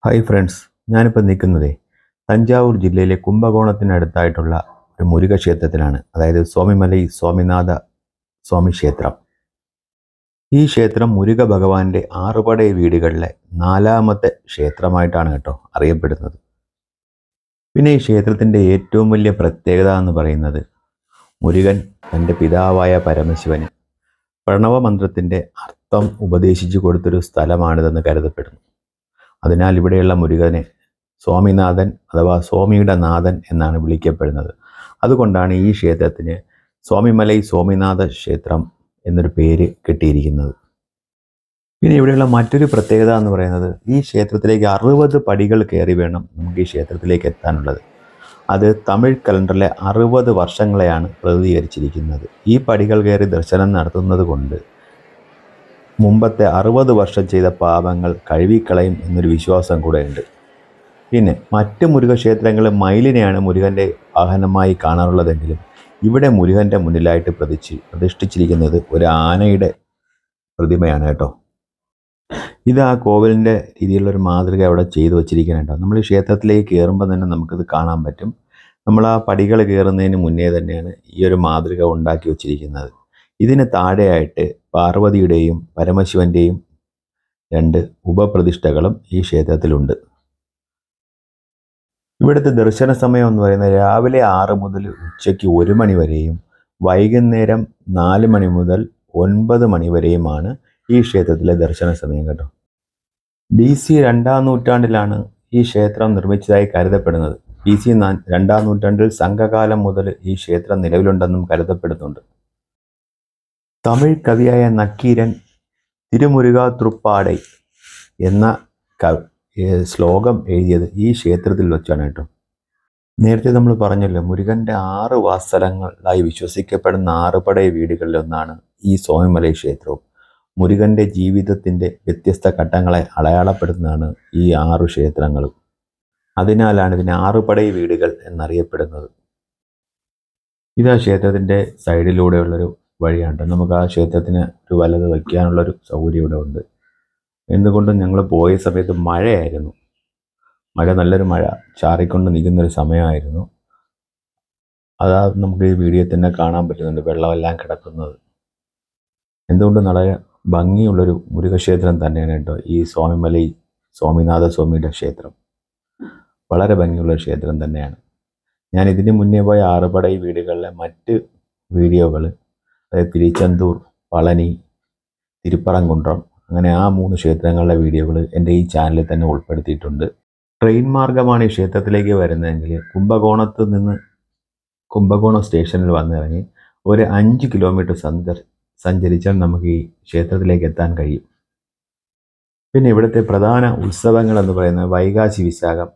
Hi friends, ഞാനിപ്പോൾ നിൽക്കുന്നതേ തഞ്ചാവൂർ ജില്ലയിലെ കുംഭകോണത്തിനടുത്തായിട്ടുള്ള ഒരു മുരുക ക്ഷേത്രത്തിലാണ്. അതായത് സ്വാമിമലൈ സ്വാമിനാഥ സ്വാമി ക്ഷേത്രം. ഈ ക്ഷേത്രം മുരുക ഭഗവാന്റെ ആറുപടை വീടുകളിലെ നാലാമത്തെ ക്ഷേത്രമായിട്ടാണ് അറിയപ്പെടുന്നത്. പിന്നെ ഈ ക്ഷേത്രത്തിൻ്റെ ഏറ്റവും വലിയ പ്രത്യേകത എന്ന് പറയുന്നത് മുരുകൻ തൻ്റെ പിതാവായ പരമശിവന് പ്രണവമന്ത്രത്തിൻ്റെ അർത്ഥം ഉപദേശിച്ചു കൊടുത്തൊരു സ്ഥലമാണിതെന്ന് കരുതപ്പെടുന്നു. അതിനാൽ ഇവിടെയുള്ള മുരുകനെ സ്വാമിനാഥൻ അഥവാ സ്വാമിയുടെ നാഥൻ എന്നാണ് വിളിക്കപ്പെടുന്നത്. അതുകൊണ്ടാണ് ഈ ക്ഷേത്രത്തിന് സ്വാമിമലൈ സ്വാമിനാഥ ക്ഷേത്രം എന്നൊരു പേര് കിട്ടിയിരിക്കുന്നത്. പിന്നെ ഇവിടെയുള്ള മറ്റൊരു പ്രത്യേകത എന്ന് പറയുന്നത് ഈ ക്ഷേത്രത്തിലേക്ക് 60 പടികൾ കയറി വേണം നമുക്ക് ഈ ക്ഷേത്രത്തിലേക്ക് എത്താനുള്ളത്. അത് തമിഴ് കലണ്ടറിലെ 60 വർഷങ്ങളെയാണ് പ്രതിനിധീകരിച്ചിരിക്കുന്നത്. ഈ പടികൾ കയറി ദർശനം നടത്തുന്നത് കൊണ്ട് മുമ്പത്തെ 60 വർഷം ചെയ്ത പാപങ്ങൾ കഴുകിക്കളയും എന്നൊരു വിശ്വാസം കൂടെ ഉണ്ട്. പിന്നെ മറ്റ് മുരുകക്ഷേത്രങ്ങളിൽ മയിലിനെയാണ് മുരുകൻ്റെ വാഹനമായി കാണാറുള്ളതെങ്കിലും ഇവിടെ മുരുകൻ്റെ മുന്നിലായിട്ട് പ്രതിഷ്ഠിച്ചിരിക്കുന്നത് ഒരു ആനയുടെ പ്രതിമയാണ് ഇത് ആ കോവിലിൻ്റെ രീതിയിലുള്ളൊരു മാതൃക അവിടെ ചെയ്തു വച്ചിരിക്കുന്നുണ്ടോ. നമ്മൾ ഈ ക്ഷേത്രത്തിലേക്ക് കയറുമ്പോൾ തന്നെ നമുക്കത് കാണാൻ പറ്റും. നമ്മൾ ആ പടികൾ കയറുന്നതിന് മുന്നേ തന്നെയാണ് ഈ ഒരു മാതൃക ഉണ്ടാക്കി വച്ചിരിക്കുന്നത്. ഇതിന് താഴെയായിട്ട് പാർവതിയുടെയും പരമശിവൻ്റെയും 2 ഉപപ്രതിഷ്ഠകളും ഈ ക്ഷേത്രത്തിലുണ്ട്. ഇവിടുത്തെ ദർശന സമയം എന്ന് പറയുന്നത് രാവിലെ 6 മുതൽ ഉച്ചയ്ക്ക് 1 മണി വരെയും വൈകുന്നേരം 4 മണി മുതൽ 9 മണി വരെയുമാണ് ഈ ക്ഷേത്രത്തിലെ ദർശന സമയം BC 2-ാം നൂറ്റാണ്ടിലാണ് ഈ ക്ഷേത്രം നിർമ്മിച്ചതായി കരുതപ്പെടുന്നത്. BC 2-ാം നൂറ്റാണ്ടിൽ സംഘകാലം മുതൽ ഈ ക്ഷേത്രം നിലവിലുണ്ടെന്നും കരുതപ്പെടുന്നുണ്ട്. തമിഴ് കവിയായ നക്കീരൻ തിരുമുരുക തൃപ്പാടൈ എന്ന ശ്ലോകം എഴുതിയത് ഈ ക്ഷേത്രത്തിൽ വെച്ചാണ് നേരത്തെ നമ്മൾ പറഞ്ഞല്ലോ, മുരുകൻ്റെ 6 വാസസ്ഥലങ്ങളായി വിശ്വസിക്കപ്പെടുന്ന ആറുപടை വീടുകളിലൊന്നാണ് ഈ സ്വാമിമലൈ ക്ഷേത്രവും. മുരുകൻ്റെ ജീവിതത്തിൻ്റെ വ്യത്യസ്ത ഘട്ടങ്ങളെ അടയാളപ്പെടുത്തുന്നതാണ് ഈ 6 ക്ഷേത്രങ്ങളും. അതിനാലാണ് ഇതിനെ ആറുപടை വീടുകൾ എന്നറിയപ്പെടുന്നത്. ഇത് ആ ക്ഷേത്രത്തിൻ്റെ സൈഡിലൂടെയുള്ളൊരു വഴിയാണ്. നമുക്ക് ആ ക്ഷേത്രത്തിന് ഒരു വലത് വയ്ക്കാനുള്ളൊരു സൗകര്യം ഇവിടെ ഉണ്ട്. എന്തുകൊണ്ടും ഞങ്ങൾ പോയ സമയത്ത് മഴയായിരുന്നു. നല്ലൊരു മഴ ചാറിക്കൊണ്ട് നിൽക്കുന്നൊരു സമയമായിരുന്നു. അതാ നമുക്ക് ഈ വീഡിയോ തന്നെ കാണാൻ പറ്റുന്നുണ്ട്, വെള്ളമെല്ലാം കിടക്കുന്നത്. എന്തുകൊണ്ടും വളരെ ഭംഗിയുള്ളൊരു മുരുകക്ഷേത്രം തന്നെയാണ് ഈ സ്വാമിമലൈ സ്വാമിനാഥ സ്വാമിയുടെ ക്ഷേത്രം. വളരെ ഭംഗിയുള്ള ക്ഷേത്രം തന്നെയാണ്. ഞാൻ ഇതിന് മുന്നേ പോയ ആറുപടை വീടുകളിലെ മറ്റ് വീഡിയോകൾ, അതായത് തിരുച്ചെന്തൂർ, പളനി, തിരുപ്പറംകുന്றம், അങ്ങനെ ആ 3 ക്ഷേത്രങ്ങളുടെ വീഡിയോകൾ എൻ്റെ ഈ ചാനലിൽ തന്നെ ഉൾപ്പെടുത്തിയിട്ടുണ്ട്. ട്രെയിൻ മാർഗമാണ് ഈ ക്ഷേത്രത്തിലേക്ക് വരുന്നതെങ്കിൽ കുംഭകോണത്ത് നിന്ന് കുംഭകോണം സ്റ്റേഷനിൽ വന്നിറങ്ങി ഒരു 5 കിലോമീറ്റർ സഞ്ചരിച്ചാൽ നമുക്ക് ഈ ക്ഷേത്രത്തിലേക്ക് എത്താൻ കഴിയും. പിന്നെ ഇവിടുത്തെ പ്രധാന ഉത്സവങ്ങൾ എന്ന് പറയുന്നത് വൈകാശി വിശാഖം,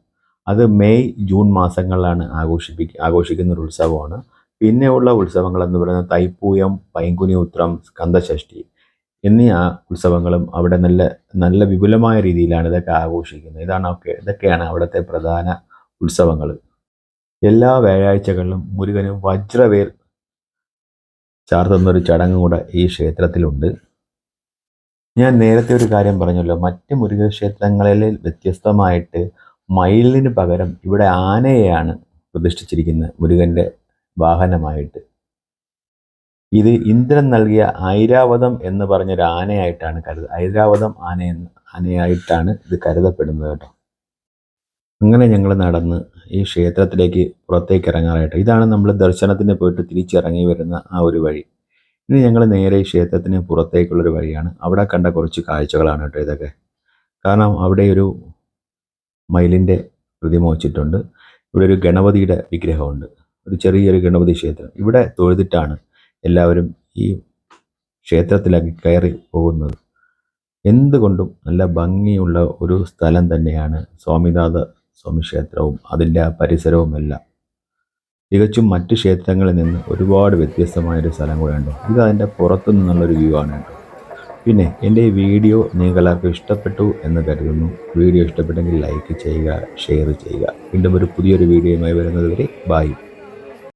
അത് മെയ് ജൂൺ മാസങ്ങളിലാണ് ആഘോഷിക്കുന്ന ഒരു ഉത്സവമാണ്. പിന്നെയുള്ള ഉത്സവങ്ങൾ എന്ന് പറയുന്നത് തൈപ്പൂയം, പൈങ്കുനി ഉത്രം, സ്കന്ദഷഷ്ഠി എന്നീ ആ ഉത്സവങ്ങളും അവിടെ നല്ല വിപുലമായ രീതിയിലാണ് ഇതൊക്കെ ആഘോഷിക്കുന്നത്. ഇതൊക്കെയാണ് അവിടുത്തെ പ്രധാന ഉത്സവങ്ങൾ. എല്ലാ വ്യാഴാഴ്ചകളിലും മുരുകന് വജ്രവേൽ ചാർത്തുന്നൊരു ചടങ്ങ് കൂടെ ഈ ക്ഷേത്രത്തിലുണ്ട്. ഞാൻ നേരത്തെ ഒരു കാര്യം പറഞ്ഞല്ലോ, മറ്റ് മുരുകക്ഷേത്രങ്ങളിൽ വ്യത്യസ്തമായിട്ട് മയിലിന് പകരം ഇവിടെ ആനയെയാണ് പ്രതിഷ്ഠിച്ചിരിക്കുന്നത് മുരുകൻ്റെ വാഹനമായിട്ട്. ഇത് ഇന്ദ്രൻ നൽകിയ ഐരാവതം എന്ന് പറഞ്ഞൊരു ആനയായിട്ടാണ് ഐരാവതം ആനയായിട്ടാണ് ഇത് കരുതപ്പെടുന്നത് അങ്ങനെ ഞങ്ങൾ നടന്ന് ഈ ക്ഷേത്രത്തിലേക്ക് പുറത്തേക്ക് ഇറങ്ങാറായിട്ട് ഇതാണ് നമ്മൾ ദർശനത്തിന് പോയിട്ട് തിരിച്ചിറങ്ങി വരുന്ന ആ ഒരു വഴി. ഇനി ഞങ്ങൾ നേരെ ഈ ക്ഷേത്രത്തിന് പുറത്തേക്കുള്ളൊരു വഴിയാണ്. അവിടെ കണ്ട കുറച്ച് കാഴ്ചകളാണ് ഇതൊക്കെ. കാരണം അവിടെ ഒരു മയിലിൻ്റെ പ്രതിമ വച്ചിട്ടുണ്ട്. ഇവിടെ ഒരു ഗണപതിയുടെ വിഗ്രഹമുണ്ട്, ഒരു ചെറിയൊരു ഗണപതി ക്ഷേത്രം. ഇവിടെ തൊഴുതിട്ടാണ് എല്ലാവരും ഈ ക്ഷേത്രത്തിലേക്ക് കയറി പോകുന്നത്. എന്തുകൊണ്ടും നല്ല ഭംഗിയുള്ള ഒരു സ്ഥലം തന്നെയാണ് സ്വാമിനാഥ സ്വാമി ക്ഷേത്രവും അതിൻ്റെ ആ പരിസരവുമെല്ലാം. തികച്ചും മറ്റ് ക്ഷേത്രങ്ങളിൽ നിന്ന് ഒരുപാട് വ്യത്യസ്തമായൊരു സ്ഥലം കൂടെയുണ്ട്. ഇത് അതിൻ്റെ പുറത്തു നിന്നുള്ളൊരു വ്യൂ ആണ് പിന്നെ എൻ്റെ ഈ വീഡിയോ നിങ്ങൾക്കെല്ലാവർക്കും ഇഷ്ടപ്പെട്ടു എന്ന് കരുതുന്നു. വീഡിയോ ഇഷ്ടപ്പെട്ടെങ്കിൽ ലൈക്ക് ചെയ്യുക, ഷെയർ ചെയ്യുക. വീണ്ടും ഒരു പുതിയൊരു വീഡിയോയുമായി വരുന്നത് വരെ ബൈ.